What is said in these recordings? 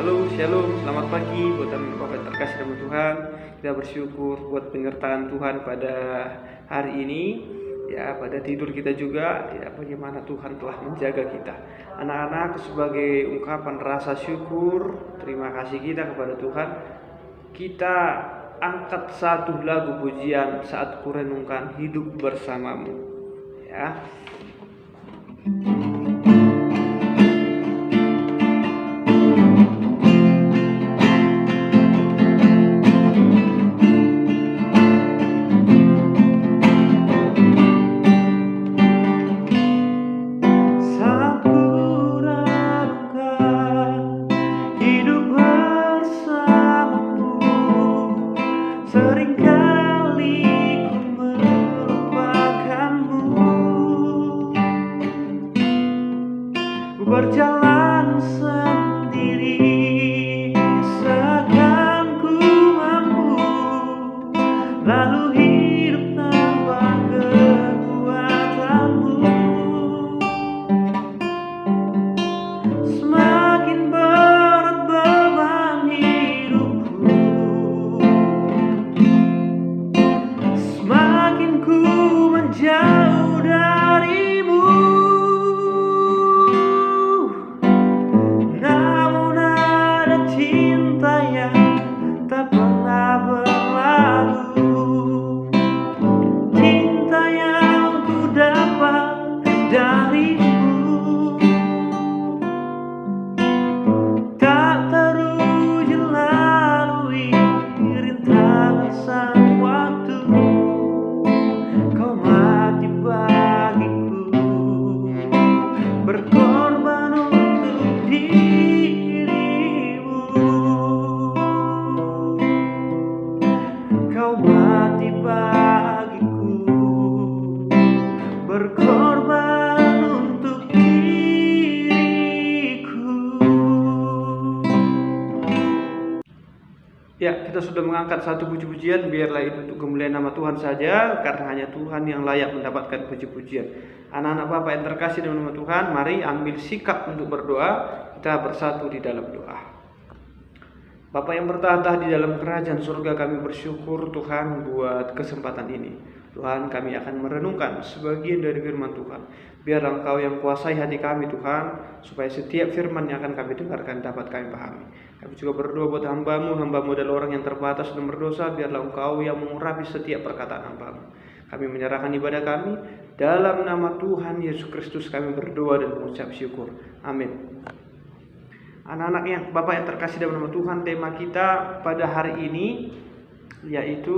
Halo, shalom, selamat pagi buat teman-teman yang terkasih dalam Tuhan. Kita bersyukur buat penyertaan Tuhan pada hari ini. Ya, pada tidur kita juga, ya bagaimana Tuhan telah menjaga kita. Anak-anak, sebagai ungkapan rasa syukur, terima kasih kita kepada Tuhan, kita angkat satu lagu pujian saat kurenungkan hidup bersamamu. Ya. Seringkali ku melupakanmu, ku berjalan sendiri seakan ku mampu, lalu hidup tanpa kekuatanmu. Semakin berat beban hidupku, semakin ku menjauh darimu. Namun ada cinta yang tak pernah berlalu, cinta yang ku dapat darimu, tak teruji lalui rintangan sang waktu. Kau mati bagiku, berkorban untuk dirimu. Kau mati bagiku, berkorban untuk diriku. Ya, kita sudah mengangkat satu puji-pujian, biarlah itu untuk kemuliaan nama Tuhan saja, karena hanya Tuhan yang layak mendapatkan puji-pujian. Anak-anak Bapak yang terkasih dalam nama Tuhan, mari ambil sikap untuk berdoa, kita bersatu di dalam doa. Bapak yang bertahta di dalam kerajaan surga, kami bersyukur Tuhan buat kesempatan ini. Tuhan, kami akan merenungkan sebagian dari firman Tuhan. Biar Engkau yang kuasai hati kami Tuhan, supaya setiap firman yang akan kami dengarkan dapat kami pahami. Kami juga berdoa buat hamba-Mu adalah orang yang terbatas dan berdosa. Biarlah Engkau yang mengurapi setiap perkataan hamba-Mu. Kami menyerahkan ibadah kami, dalam nama Tuhan Yesus Kristus kami berdoa dan mengucap syukur. Amin. Anak-anak yang Bapak yang terkasih dalam nama Tuhan, tema kita pada hari ini yaitu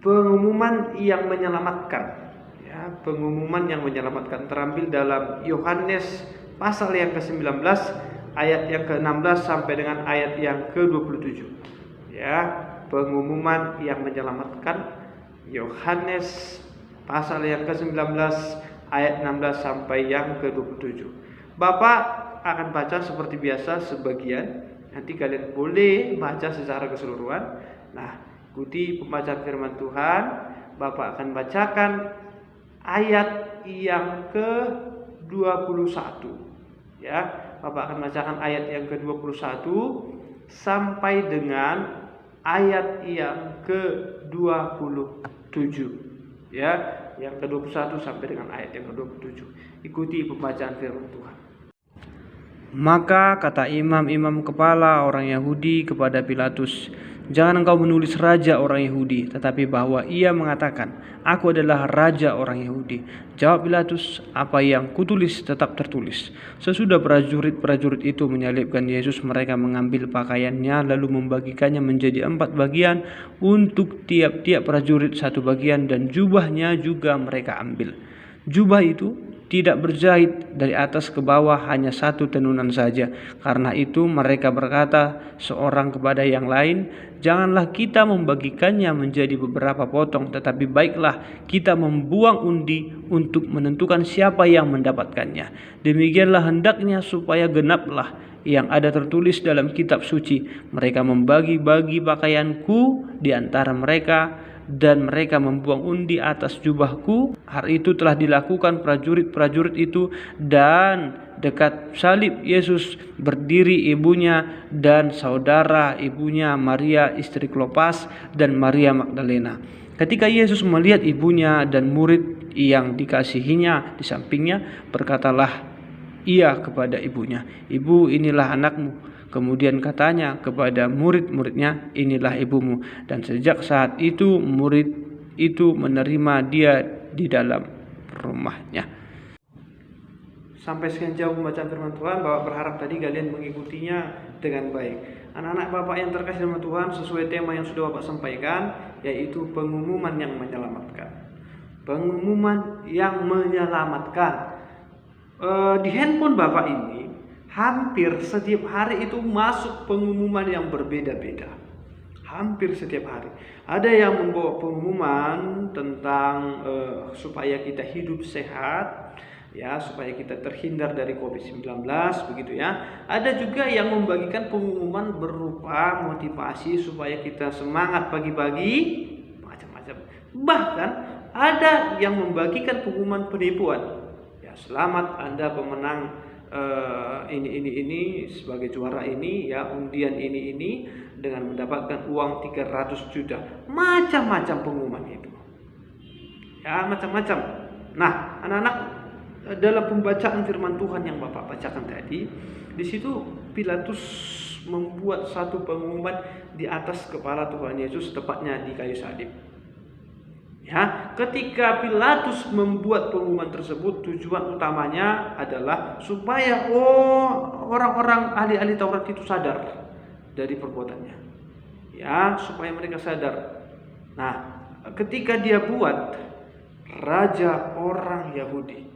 pengumuman yang menyelamatkan. Ya, pengumuman yang menyelamatkan terambil dalam Yohanes pasal yang ke-19 ayat yang ke-16 sampai dengan ayat yang ke-27. Ya, pengumuman yang menyelamatkan, Yohanes pasal yang ke-19 ayat 16 sampai yang ke-27. Bapak akan baca seperti biasa sebagian, nanti kalian boleh baca secara keseluruhan. Nah, ikuti pembacaan firman Tuhan. Bapak akan bacakan ayat yang ke-21. Ya, Bapak akan bacakan ayat yang ke-21 sampai dengan ayat yang ke-27. Ya, yang ke-21 sampai dengan ayat yang ke-27. Ikuti pembacaan firman Tuhan. Maka kata imam-imam kepala orang Yahudi kepada Pilatus, "Jangan engkau menulis raja orang Yahudi, tetapi bahwa ia mengatakan, aku adalah raja orang Yahudi." Jawab Pilatus, "Apa yang kutulis tetap tertulis." Sesudah prajurit-prajurit itu menyalibkan Yesus, mereka mengambil pakaiannya lalu membagikannya menjadi 4 bagian, untuk tiap-tiap prajurit 1 bagian, dan jubahnya juga mereka ambil. Jubah itu tidak berjahit dari atas ke bawah, hanya 1 tenunan saja. Karena itu mereka berkata seorang kepada yang lain, "Janganlah kita membagikannya menjadi beberapa potong, tetapi baiklah kita membuang undi untuk menentukan siapa yang mendapatkannya. Demikianlah hendaknya supaya genaplah yang ada tertulis dalam kitab suci, mereka membagi-bagi pakaianku di antara mereka, dan mereka membuang undi atas jubahku. Hal itu telah dilakukan prajurit-prajurit itu, dan dekat salib Yesus berdiri ibunya dan saudara ibunya, Maria istri Klopas dan Maria Magdalena. Ketika Yesus melihat ibunya dan murid yang dikasihinya di sampingnya, berkatalah ia kepada ibunya, "Ibu, inilah anakmu." Kemudian katanya kepada murid-muridnya, "Inilah ibumu." Dan sejak saat itu murid itu menerima dia di dalam rumahnya. Sampai sekian jauh pembacaan firman Tuhan. Bapak berharap tadi kalian mengikutinya dengan baik. Anak-anak Bapak yang terkasih dalam Tuhan, sesuai tema yang sudah Bapak sampaikan, yaitu pengumuman yang menyelamatkan. Pengumuman yang menyelamatkan. Di handphone Bapak ini hampir setiap hari itu masuk pengumuman yang berbeda-beda. Hampir setiap hari ada yang membawa pengumuman tentang supaya kita hidup sehat, ya, supaya kita terhindar dari COVID-19, begitu ya. Ada juga yang membagikan pengumuman berupa motivasi supaya kita semangat pagi-pagi, macam-macam. Bahkan ada yang membagikan pengumuman penipuan. Ya, selamat Anda pemenang ini sebagai juara ini, ya, undian ini dengan mendapatkan uang 300 juta. Macam-macam pengumuman itu. Ya, macam-macam. Nah, anak-anak, dalam pembacaan firman Tuhan yang Bapak bacakan tadi, di situ Pilatus membuat satu pengumuman di atas kepala Tuhan Yesus, tepatnya di kayu salib. Ya, ketika Pilatus membuat pengumuman tersebut, tujuan utamanya adalah supaya orang-orang ahli-ahli Taurat itu sadar dari perbuatannya. Ya, supaya mereka sadar. Nah, ketika dia buat, raja orang Yahudi,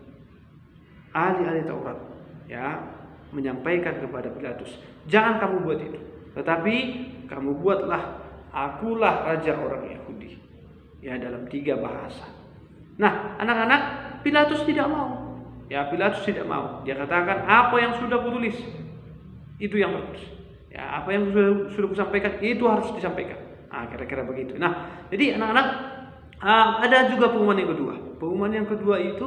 ahli-ahli Taurat, ya, menyampaikan kepada Pilatus, "Jangan kamu buat itu, tetapi kamu buatlah, akulah raja orang Yahudi." Ya, dalam 3 bahasa. Nah, anak-anak, Pilatus tidak mau. Ya, Pilatus tidak mau. Dia katakan, "Apa yang sudah kutulis, itu yang bagus. Ya, apa yang sudah kusampaikan, itu harus disampaikan." Nah, kira-kira begitu. Nah, jadi anak-anak, ada juga pengumuman yang kedua. Pengumuman yang kedua itu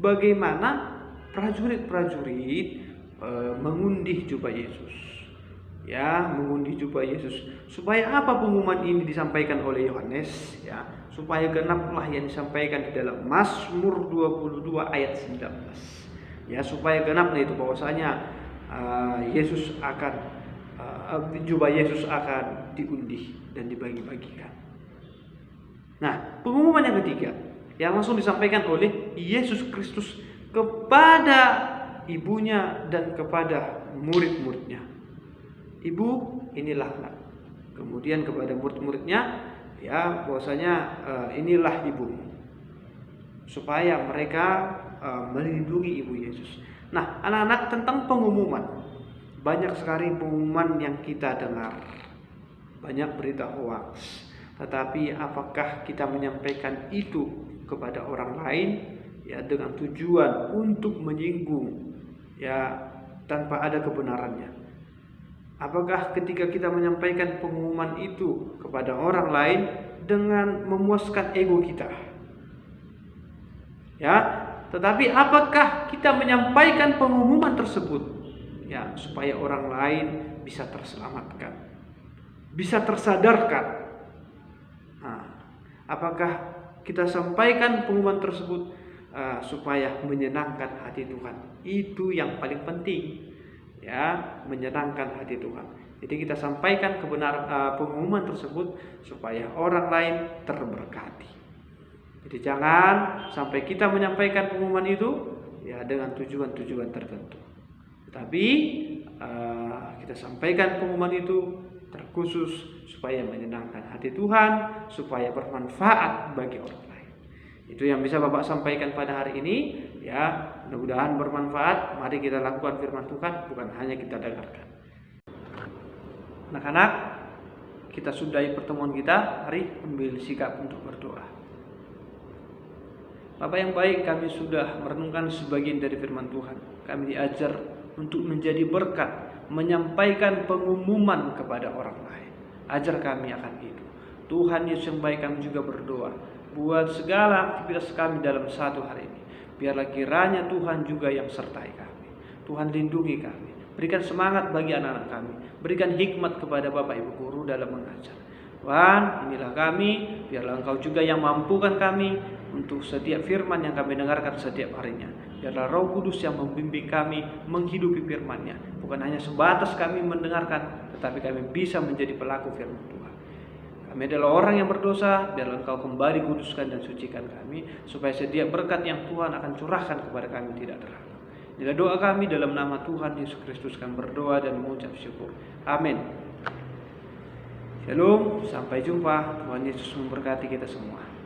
bagaimana prajurit-prajurit mengundi jubah Yesus. Ya, mengundi jubah Yesus. Supaya apa pengumuman ini disampaikan oleh Yohanes? Ya, supaya genaplah yang disampaikan di dalam Mazmur 22 ayat 19. Ya, supaya genaplah itu bahwasanya Yesus akan jubah Yesus akan diundi dan dibagi-bagikan. Nah, pengumuman yang ketiga yang langsung disampaikan oleh Yesus Kristus kepada ibunya dan kepada murid-muridnya. "Ibu, inilah anak." Kemudian kepada murid-muridnya, ya, bahwasanya inilah ibumu, supaya mereka melindungi ibu Yesus. Nah, anak-anak, tentang pengumuman, banyak sekali pengumuman yang kita dengar, banyak berita hoax. Tetapi apakah kita menyampaikan itu kepada orang lain, ya, dengan tujuan untuk menyinggung, ya, tanpa ada kebenarannya? Apakah ketika kita menyampaikan pengumuman itu kepada orang lain dengan memuaskan ego kita? Ya, tetapi apakah kita menyampaikan pengumuman tersebut, ya, supaya orang lain bisa terselamatkan, bisa tersadarkan? Nah, apakah kita sampaikan pengumuman tersebut supaya menyenangkan hati Tuhan? Itu yang paling penting. Ya, menyenangkan hati Tuhan. Jadi kita sampaikan kebenaran pengumuman tersebut supaya orang lain terberkati. Jadi jangan sampai kita menyampaikan pengumuman itu, ya, dengan tujuan-tujuan tertentu. Tetapi kita sampaikan pengumuman itu terkhusus supaya menyenangkan hati Tuhan, supaya bermanfaat bagi orang lain. Itu yang bisa Bapak sampaikan pada hari ini, ya. Mudah-mudahan bermanfaat. Mari kita lakukan firman Tuhan, bukan hanya kita dengarkan. Anak-anak, kita sudahi pertemuan kita. Mari ambil sikap untuk berdoa. Bapak yang baik, kami sudah merenungkan sebagian dari firman Tuhan. Kami diajar untuk menjadi berkat, menyampaikan pengumuman kepada orang lain. Ajar kami akan itu. Tuhan Yesus yang baik, kami juga berdoa buat segala aktivitas kami dalam satu hari ini. Biarlah kiranya Tuhan juga yang sertai kami. Tuhan lindungi kami. Berikan semangat bagi anak-anak kami. Berikan hikmat kepada Bapak Ibu guru dalam mengajar. Tuhan, inilah kami. Biarlah Engkau juga yang mampukan kami untuk setiap firman yang kami dengarkan setiap harinya. Biarlah Roh Kudus yang membimbing kami menghidupi firman-Nya. Bukan hanya sebatas kami mendengarkan, tetapi kami bisa menjadi pelaku firman Tuhan. Kami adalah orang yang berdosa, biarlah Engkau kembali kuduskan dan sucikan kami, supaya setiap berkat yang Tuhan akan curahkan kepada kami tidak terhalang. Inilah doa kami dalam nama Tuhan Yesus Kristus, kami berdoa dan mengucap syukur. Amin. Shalom, sampai jumpa. Tuhan Yesus memberkati kita semua.